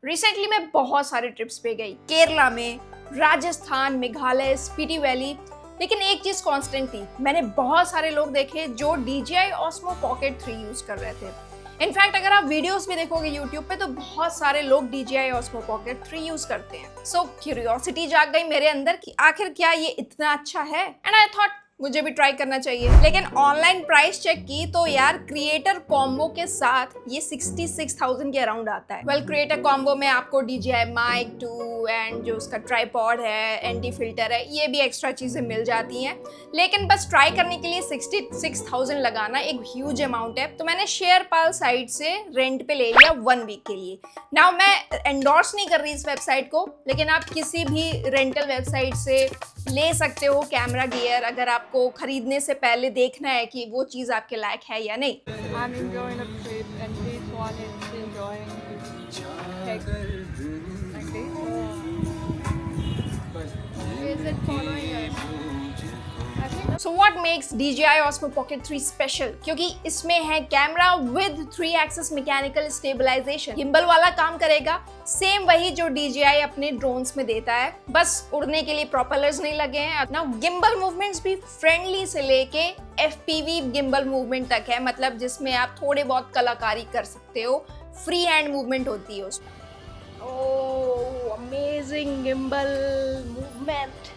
Recently मैं बहुत सारे ट्रिप्स पे गई, केरला में, राजस्थान, मेघालय, स्पीति वैली। लेकिन एक चीज कांस्टेंट थी, मैंने बहुत सारे लोग देखे जो DJI Osmo Pocket 3 यूज कर रहे थे। इनफैक्ट अगर आप वीडियोस भी देखोगे यूट्यूब पे तो बहुत सारे लोग DJI Osmo Pocket 3 यूज करते हैं। सो क्यूरियोसिटी जाग गई मेरे अंदर कि आखिर क्या ये इतना अच्छा है, एंड आई थॉट मुझे भी ट्राई करना चाहिए। लेकिन ऑनलाइन प्राइस चेक की तो यार क्रिएटर कॉम्बो के साथ ये 66,000 के अराउंड आता है। वेल, क्रिएटर कॉम्बो में आपको DJI Mic 2 एंड जो उसका ट्राइपॉड है, एंटी फिल्टर है, ये भी एक्स्ट्रा चीजें मिल जाती हैं। लेकिन बस ट्राई करने के लिए 66,000 लगाना एक ह्यूज अमाउंट है। तो मैंने शेयरपाल साइट से रेंट पे ले लिया 1 वीक के लिए। नाउ मैं एंडोर्स नहीं कर रही इस वेबसाइट को, लेकिन आप किसी भी रेंटल वेबसाइट से ले सकते हो कैमरा गियर, अगर आपको खरीदने से पहले देखना है कि वो चीज़ आपके लायक है या नहीं। I'm enjoying the trip and this one is enjoying like this. Is it following us? I think So what makes DJI Osmo Pocket 3 special? क्योंकि इसमें है camera with 3 axis mechanical stabilization। Gimbal वाला काम करेगा, सेम वही जो DJI अपने drones में देता है, बस उड़ने के लिए प्रोपेलर्स नहीं लगे हैं। नाउ गिम्बल मूवमेंट्स भी फ्रेंडली से लेके FPV गिम्बल मूवमेंट तक है, मतलब जिसमें आप थोड़े बहुत कलाकारी कर सकते हो, फ्री हैंड मूवमेंट होती है उसमें। ओह, अमेजिंग गिम्बल मूवमेंट।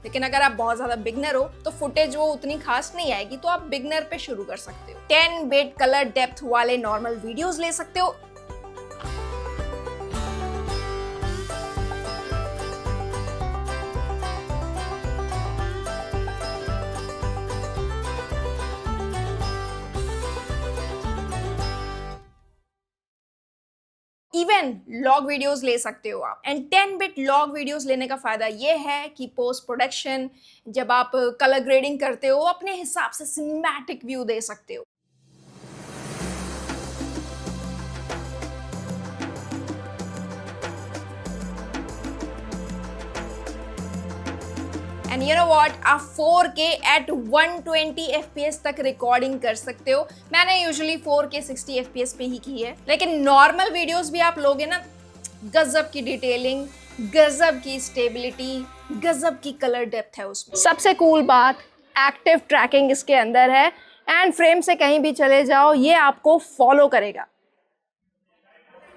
लेकिन अगर आप बहुत ज्यादा बिगनर हो तो फुटेज वो उतनी खास नहीं आएगी, तो आप बिगनर पे शुरू कर सकते हो। 10 बिट कलर डेप्थ वाले नॉर्मल वीडियोस ले सकते हो। इवन लॉग वीडियोस ले सकते हो आप। एंड 10 बिट लॉग वीडियोस लेने का फायदा ये है कि पोस्ट प्रोडक्शन जब आप कलर ग्रेडिंग करते हो अपने हिसाब से सिनेमैटिक व्यू दे सकते हो। एंड यू नो व्हाट, आप 4K at 120 FPS तक रिकॉर्डिंग कर सकते हो। मैंने यूजुअली 4K 60 FPS पे ही की है, लेकिन नॉर्मल वीडियोस भी आप लोगे ना, गजब की डिटेलिंग, गजब की स्टेबिलिटी, गजब की कलर डेप्थ है उसमें। सबसे कूल बात, एक्टिव ट्रैकिंग इसके अंदर है, एंड फ्रेम से कहीं भी चले जाओ ये आपको फॉलो करेगा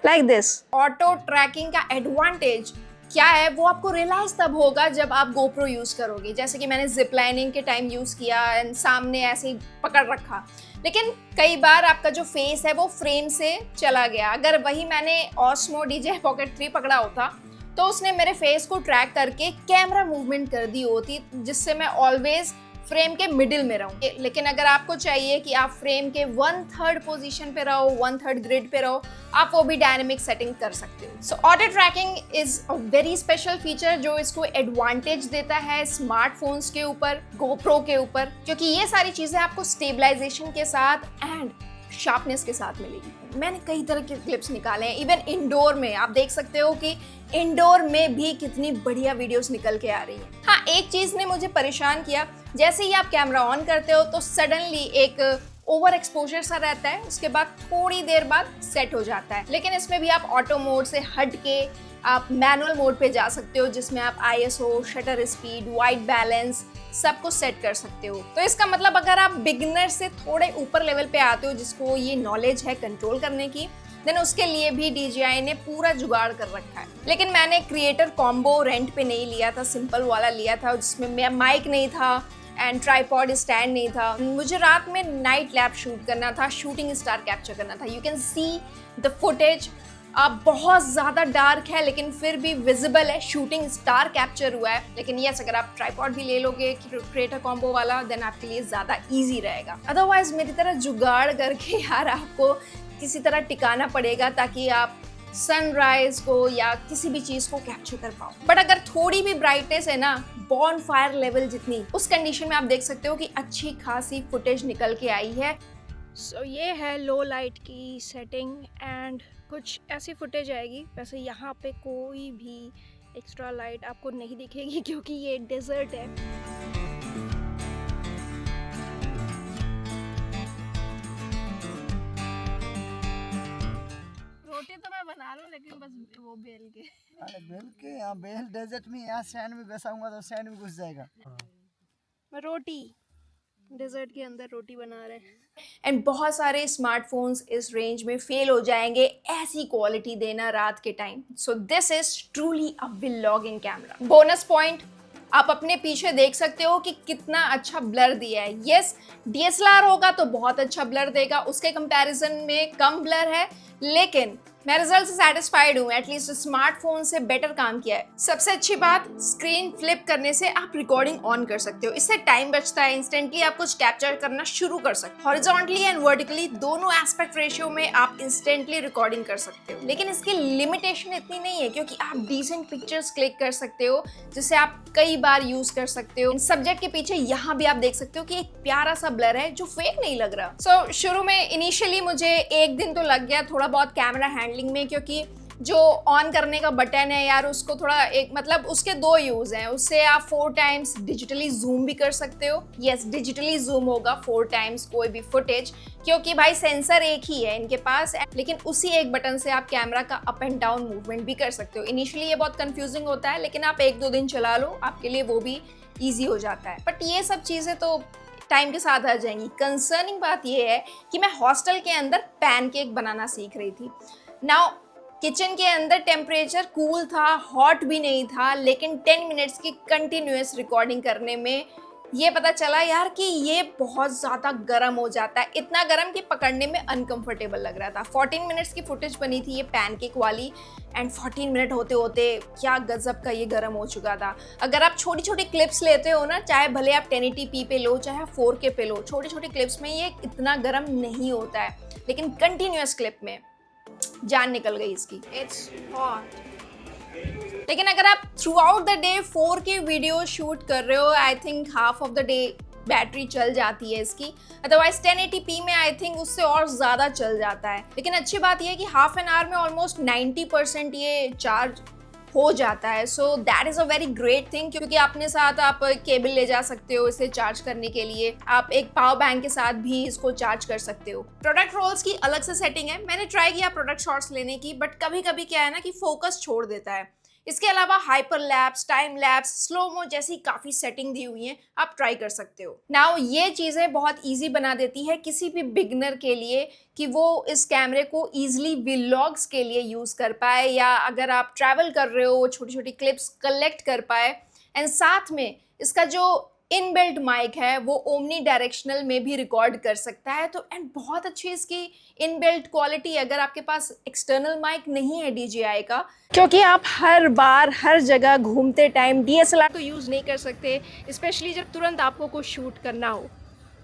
लाइक दिस। ऑटो ट्रैकिंग का एडवांटेज क्या है वो आपको रियलाइज तब होगा जब आप GoPro यूज करोगे। जैसे कि मैंने जिप लाइनिंग के टाइम यूज किया एंड सामने ऐसे ही पकड़ रखा, लेकिन कई बार आपका जो फेस है वो फ्रेम से चला गया। अगर वही मैंने Osmo DJI Pocket 3 पकड़ा होता तो उसने मेरे फेस को ट्रैक करके कैमरा मूवमेंट कर दी होती, जिससे मैं ऑलवेज फ्रेम के मिडिल में रहूं। लेकिन अगर आपको चाहिए कि आप फ्रेम के 1/3 पोजीशन पे रहो, 1/3 ग्रिड पे रहो, आप वो भी डायनेमिक सेटिंग कर सकते हो। So auto tracking is a very special feature जो इसको एडवांटेज देता है स्मार्टफोन्स के ऊपर, GoPro के ऊपर, क्योंकि ये सारी चीजें आपको स्टेबलाइजेशन के साथ एंड शार्पनेस के साथ मिलेगी। मैंने कई तरह के क्लिप्स निकाले हैं, इवन इंडोर में आप देख सकते हो कि इंडोर में भी कितनी बढ़िया वीडियोस निकल के आ रही है। हाँ, एक चीज ने मुझे परेशान किया, जैसे ही आप कैमरा ऑन करते हो तो सडनली एक ओवर एक्सपोजर सा रहता है, उसके बाद थोड़ी देर बाद सेट हो जाता है। लेकिन इसमें भी आप ऑटो मोड से हट के आप मैनुअल मोड पे जा सकते हो, जिसमें आप ISO, shutter speed, white balance सब कुछ सेट कर सकते हो। तो इसका मतलब अगर आप बिगिनर से थोड़े ऊपर लेवल पे आते हो जिसको ये नॉलेज है कंट्रोल करने की, देन उसके लिए भी DJI ने पूरा जुगाड़ कर रखा है। लेकिन मैंने क्रिएटर कॉम्बो रेंट पे नहीं लिया था, सिंपल वाला लिया था जिसमें माइक नहीं था एंड ट्राइपॉड स्टैंड नहीं था। मुझे रात में नाइट लैब शूट करना था, शूटिंग स्टार कैप्चर करना था। You can see the footage, बहुत ज़्यादा डार्क है लेकिन फिर भी विजिबल है, शूटिंग स्टार कैप्चर हुआ है। लेकिन यस, अगर आप ट्राइपॉड भी ले लोगे क्रिएटर कॉम्बो वाला, देन आपके लिए ज़्यादा ईजी रहेगा। अदरवाइज मेरी तरह जुगाड़ करके यार आपको किसी तरह टिकाना पड़ेगा ताकि आप सनराइज को या किसी भी चीज को कैप्चर कर पाओ। बट अगर थोड़ी भी ब्राइटनेस है ना, बॉन फायर लेवल जितनी, उस कंडीशन में आप देख सकते हो कि अच्छी खासी फुटेज निकल के आई है। सो ये है लो लाइट की सेटिंग एंड कुछ ऐसी फुटेज आएगी। वैसे यहाँ पे कोई भी एक्स्ट्रा लाइट आपको नहीं दिखेगी क्योंकि ये डेजर्ट है। रोटी तो मैं बना रहा हूँ लेकिन बस वो बेल के। अरे बेल के, यहाँ बेल डेजर्ट में, यहाँ सैंड में बैसाऊंगा तो सैंड में घुस जाएगा। मैं रोटी डेजर्ट के अंदर रोटी बना रहे हैं। एंड बहुत सारे स्मार्टफोन्स इस रेंज में फेल हो जाएंगे ऐसी क्वालिटी देना रात के time. So this is truly a vlogging camera. Bonus point, आप अपने पीछे देख सकते हो कि कितना अच्छा ब्लर दिया है। यस, DSLR होगा तो बहुत अच्छा ब्लर देगा, उसके कंपैरिजन में कम ब्लर है, लेकिन मैं रिजल्ट से सेटिस्फाइड हूँ। एटलीस्ट स्मार्टफोन से बेटर काम किया है। सबसे अच्छी बात, स्क्रीन फ्लिप करने से आप रिकॉर्डिंग ऑन कर सकते हो, इससे टाइम बचता है। इंस्टेंटली आप कुछ कैप्चर करना शुरू कर सकते हो। हॉरिजॉन्टली एंड वर्टिकली दोनों एस्पेक्ट रेशियो में आप इंस्टेंटली रिकॉर्डिंग कर सकते हो। लेकिन इसकी लिमिटेशन इतनी नहीं है क्योंकि आप डिसेंट पिक्चर्स क्लिक कर सकते हो जिसे आप कई बार यूज कर सकते हो। सब्जेक्ट के पीछे यहाँ भी आप देख सकते हो कि एक प्यारा सा ब्लर है जो फेक नहीं लग रहा। सो शुरू में इनिशियली मुझे एक दिन तो लग गया थोड़ा बहुत कैमरा हैंडलिंग में, क्योंकि जो ऑन करने का बटन है यार, उसको थोड़ा एक मतलब उसके दो यूज हैं। उससे आप 4 टाइम्स डिजिटली जूम भी कर सकते हो। यस, डिजिटली जूम होगा 4 टाइम्स कोई भी फुटेज, क्योंकि भाई सेंसर एक ही है इनके पास, लेकिन उसी एक बटन से आप कैमरा का अप एंड डाउन मूवमेंट भी कर सकते हो। इनिशियली ये बहुत कंफ्यूजिंग होता है, लेकिन आप 1-2 दिन चला लो, आपके लिए वो भी ईजी हो जाता है। बट ये सब चीज़ें तो टाइम के साथ आ जाएंगी। कंसर्निंग बात ये है कि मैं हॉस्टल के अंदर पैनकेक बनाना सीख रही थी। नाउ किचन के अंदर टेम्परेचर कूल था, हॉट भी नहीं था, लेकिन 10 मिनट्स की कंटिन्यूअस रिकॉर्डिंग करने में ये पता चला यार कि ये बहुत ज़्यादा गर्म हो जाता है। इतना गर्म कि पकड़ने में अनकंफर्टेबल लग रहा था। 14 मिनट्स की फुटेज बनी थी ये पैनकेक वाली, एंड 14 मिनट होते होते क्या गजब का ये गर्म हो चुका था। अगर आप छोटी छोटी क्लिप्स लेते हो ना, चाहे भले आप 1080p पे लो चाहे 4K पे लो, छोटी छोटी क्लिप्स में ये इतना गर्म नहीं होता है, लेकिन कंटिन्यूअस क्लिप में जान निकल गई इसकी। It's hot. लेकिन अगर आप through out the day 4K video shoot कर रहे हो, I think half of the day battery चल जाती है इसकी। अदरवाइज 1080p में आई थिंक उससे और ज़्यादा चल जाता है। लेकिन अच्छी बात यह है कि हाफ एन आवर में ऑलमोस्ट 90% ये चार्ज हो जाता है। So that is a very great thing, क्योंकि अपने साथ आप केबल ले जा सकते हो इसे चार्ज करने के लिए। आप एक पावर बैंक के साथ भी इसको चार्ज कर सकते हो। प्रोडक्ट रोल्स की अलग से सेटिंग है। मैंने ट्राई किया प्रोडक्ट शॉट्स लेने की, बट कभी कभी क्या है ना कि फोकस छोड़ देता है। इसके अलावा hyper lapse, time lapse, slomo जैसी काफ़ी सेटिंग दी हुई हैं, आप ट्राई कर सकते हो। नाउ ये चीज़ें बहुत इजी बना देती है किसी भी बिगनर के लिए कि वो इस कैमरे को ईजिली व्लॉग्स के लिए यूज़ कर पाए, या अगर आप ट्रैवल कर रहे हो छोटी छोटी क्लिप्स कलेक्ट कर पाए। एंड साथ में इसका जो इनबिल्ट माइक है वो ओमनी डायरेक्शनल में भी रिकॉर्ड कर सकता है। तो एंड बहुत अच्छी इसकी इनबिल्ट क्वालिटी, अगर आपके पास एक्सटर्नल माइक नहीं है DJI का, क्योंकि आप हर बार हर जगह घूमते टाइम DSLR तो यूज़ नहीं कर सकते, स्पेशली जब तुरंत आपको कुछ शूट करना हो।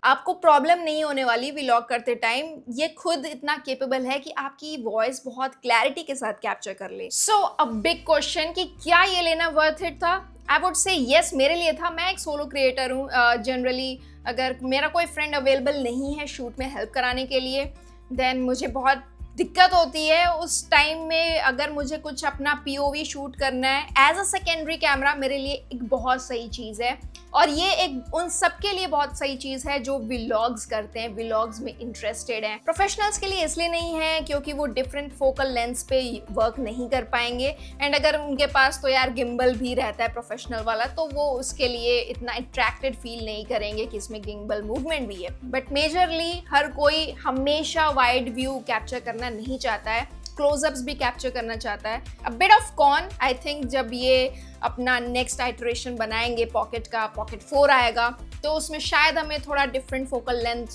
आपको प्रॉब्लम नहीं होने वाली व्लॉग करते टाइम। ये खुद इतना केपेबल है कि आपकी वॉइस बहुत क्लैरिटी के साथ कैप्चर कर ले। सो अ बिग क्वेश्चन कि क्या ये लेना वर्थ इट था? आई वुड से येस, मेरे लिए था। मैं एक सोलो क्रिएटर हूँ। जनरली अगर मेरा कोई फ्रेंड अवेलेबल नहीं है शूट में हेल्प कराने के लिए, देन मुझे बहुत दिक्कत होती है उस टाइम में। अगर मुझे कुछ अपना POV शूट करना है एज अ सेकेंडरी कैमरा, मेरे लिए एक बहुत सही चीज़ है। और ये एक उन सब के लिए बहुत सही चीज़ है जो व्लॉग्स करते हैं, व्लॉग्स में इंटरेस्टेड हैं। प्रोफेशनल्स के लिए इसलिए नहीं है क्योंकि वो डिफरेंट फोकल लेंस पे वर्क नहीं कर पाएंगे, एंड अगर उनके पास तो यार गिम्बल भी रहता है प्रोफेशनल वाला, तो वो उसके लिए इतना अट्रैक्टेड फील नहीं करेंगे कि इसमें गिम्बल मूवमेंट भी है। बट मेजरली हर कोई हमेशा वाइड व्यू कैप्चर करना नहीं चाहता है, क्लोजअप्स भी कैप्चर करना चाहता है। A bit of con, I think जब ये अपना नेक्स्ट आइटरेशन बनाएंगे पॉकेट का, पॉकेट 4 आएगा, तो उसमें शायद हमें थोड़ा डिफरेंट फोकल लेंथ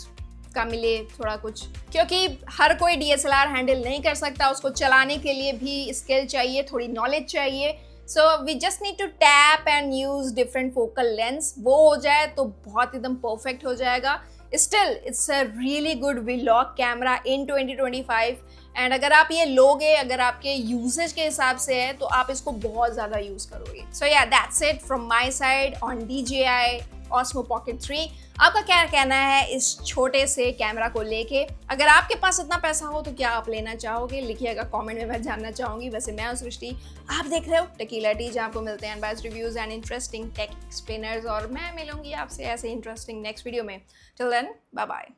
का मिले थोड़ा कुछ, क्योंकि हर कोई DSLR हैंडल नहीं कर सकता, उसको चलाने के लिए भी स्किल चाहिए, थोड़ी नॉलेज चाहिए। So we just need to tap and use different focal lens. वो हो जाए तो बहुत एकदम परफेक्ट हो जाएगा। Still it's a really good vlog camera in 2025 and अगर आप ये लोगे, अगर आपके यूजेज के हिसाब से है तो आप इसको बहुत ज़्यादा यूज़ करोगे। सो या that's it from my side on DJI Osmo Pocket 3। आपका क्या कहना है इस छोटे से कैमरा को लेके? अगर आपके पास इतना पैसा हो तो क्या आप लेना चाहोगे? लिखिएगा कमेंट में, मैं जानना चाहूंगी। वैसे मैं हूं सृष्टि, आप देख रहे हो टेकीला टी, जहां आपको मिलते हैं unbiased reviews and interesting tech explainers, और मैं मिलूंगी आपसे ऐसे इंटरेस्टिंग नेक्स्ट वीडियो में। Till then bye bye.